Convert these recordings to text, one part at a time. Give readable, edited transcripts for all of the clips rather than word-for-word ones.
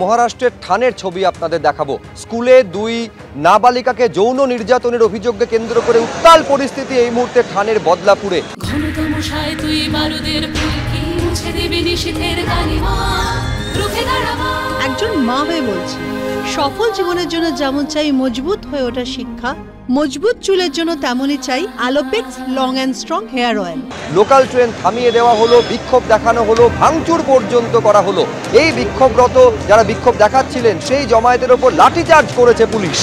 মহারাষ্ট্রের ঠানের ছবি আপনাদের দেখাবো। স্কুলে দুই নাবালিকাকে যৌন নির্যাতনের অভিযোগকে কেন্দ্র করে উত্তাল পরিস্থিতি এই মুহূর্তে ঠানের বদলাপুরে। একজন মা হয়ে বলছি, সফল জীবনের জন্য যেমন চাই মজবুত হয়ে ওঠা শিক্ষা, মজবুত চুলের জন্য তেমনই চাই Alopex long and strong hair oil. Local train থামিয়ে দেওয়া হলো, বিক্ষোভ দেখানো হলো, ভাঙচুর পর্যন্ত করা হলো। এই বিক্ষোভরত যারা বিক্ষোভ দেখাচ্ছিলেন সেই জমায়েতের ওপর লাঠিচার্জ করেছে পুলিশ।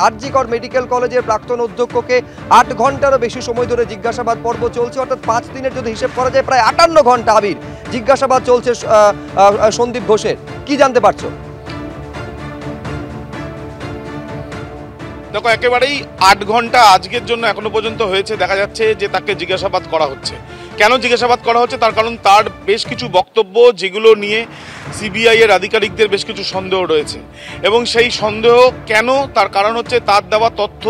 আরজিকর মেডিকেল কলেজের প্রাক্তন অধ্যক্ষকে 8 ঘন্টারও বেশি সময় ধরে জিজ্ঞাসাবাদ পর্ব চলছে, অর্থাৎ 5 দিনের যদি হিসেব করা যায় প্রায় 58 ঘন্টা আবির জিজ্ঞাসাবাদ চলছে সন্দীপ ঘোষের। কি জানতে পারছো? দেখো, একেবারেই 8 ঘন্টা আজকের জন্য এখনো পর্যন্ত হয়েছে। দেখা যাচ্ছে যে তাকে জিজ্ঞাসাবাদ করা হচ্ছে। কেন জিজ্ঞাসাবাদ করা হচ্ছে? তার কারণ তার বেশ কিছু বক্তব্য যেগুলো নিয়ে সিবিআই এর আধিকারিকদের বেশ কিছু সন্দেহ রয়েছে, এবং সেই সন্দেহ কেন, তার কারণ হচ্ছে তার দেওয়া তথ্য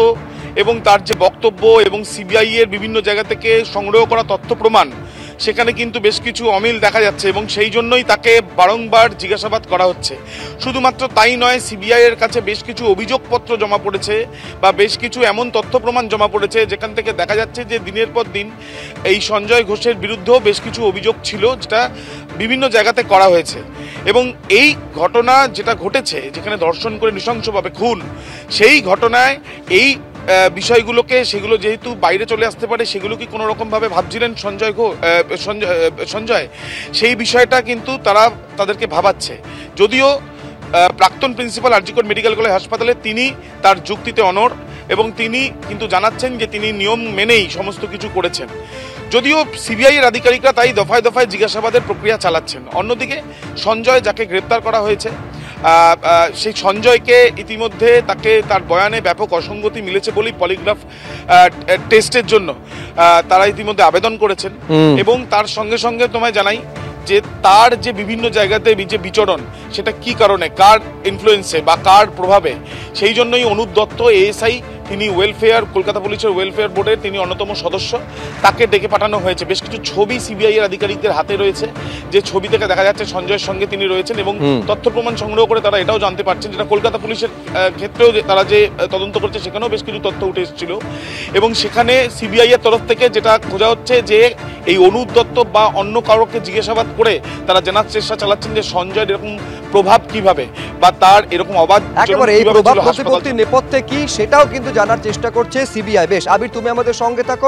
এবং তার যে বক্তব্য এবং সিবিআই এর বিভিন্ন জায়গা থেকে সংগ্রহ করা তথ্য প্রমাণ, সেখানে কিন্তু বেশ কিছু অমিল দেখা যাচ্ছে, এবং সেই জন্যই তাকে বারংবার জিজ্ঞাসাবাদ করা হচ্ছে। শুধুমাত্র তাই নয়, সিবিআই এর কাছে বেশ কিছু অভিযোগপত্র জমা পড়েছে বা বেশ কিছু এমন তথ্য প্রমাণ জমা পড়েছে যেখান থেকে দেখা যাচ্ছে যে দিনের পর দিন এই সঞ্জয় ঘোষের বিরুদ্ধেও বেশ কিছু অভিযোগ ছিল, যেটা বিভিন্ন জায়গাতে করা হয়েছে। এবং এই ঘটনা যেটা ঘটেছে, যেখানে ধর্ষণ করে নৃশংসভাবে খুন, সেই ঘটনায় এই বিষয়গুলোকে, সেগুলো যেহেতু বাইরে চলে আসতে পারে, সেগুলো কি কোনো রকমভাবে ভাবছিলেন সঞ্জয়, সেই বিষয়টা কিন্তু তাদেরকে ভাবাচ্ছে। যদিও প্রাক্তন প্রিন্সিপাল আরজিকর মেডিকেল কলেজ হাসপাতালে তিনি তার যুক্তিতে অনড়, এবং তিনি কিন্তু জানাচ্ছেন যে তিনি নিয়ম মেনেই সমস্ত কিছু করেছেন। যদিও সিবিআই এর আধিকারিকরা তাই দফায় দফায় জিজ্ঞাসাবাদের প্রক্রিয়া চালাচ্ছেন। অন্যদিকে সঞ্জয়, যাকে গ্রেপ্তার করা হয়েছে, সেই সঞ্জয়কে ইতিমধ্যে তার বয়ানে ব্যাপক অসঙ্গতি মিলেছে বলেই পলিগ্রাফ টেস্টের জন্য তারা ইতিমধ্যে আবেদন করেছেন। এবং তার সঙ্গে সঙ্গে তোমায় জানাই যে তার যে বিভিন্ন জায়গাতে যে বিচরণ, সেটা কি কারণে, কার ইনফ্লুয়েন্সে বা কার প্রভাবে, সেই জন্যই অনুপ দত্ত এএসআই, তিনি কলকাতা পুলিশের ওয়েলফেয়ার বোর্ডের তিনি অন্যতম সদস্য, তাকে ডেকে পাঠানো হয়েছে। বেশ কিছু ছবি সিবিআই এর আধিকারিকদের হাতে রয়েছে, যে ছবি থেকে দেখা যাচ্ছে সঞ্জয়ের সঙ্গে তিনি রয়েছেন, এবং তথ্য প্রমাণ সংগ্রহ করে তারা এটাও জানতে পারছেন, যেটা কলকাতা পুলিশের ক্ষেত্রেও তারা যে তদন্ত করছে সেখানেও বেশ কিছু তথ্য উঠে এসেছিল। এবং সেখানে সিবিআই এর তরফ থেকে যেটা খোঁজা হচ্ছে যে এই অনুপ দত্ত বা অন্য কারোকে জিজ্ঞাসাবাদ করে তারা জানার চেষ্টা চালাচ্ছেন যে সঞ্জয়ের এরকম প্রভাব কিভাবে, বা তার এরকম অবাধ এই প্রভাব প্রতিপত্তির নেপথ্যে কি, সেটাও কিন্তু জানার চেষ্টা করছে সিবিআই। বেশ আবির, তুমি আমাদের সঙ্গে থাকো।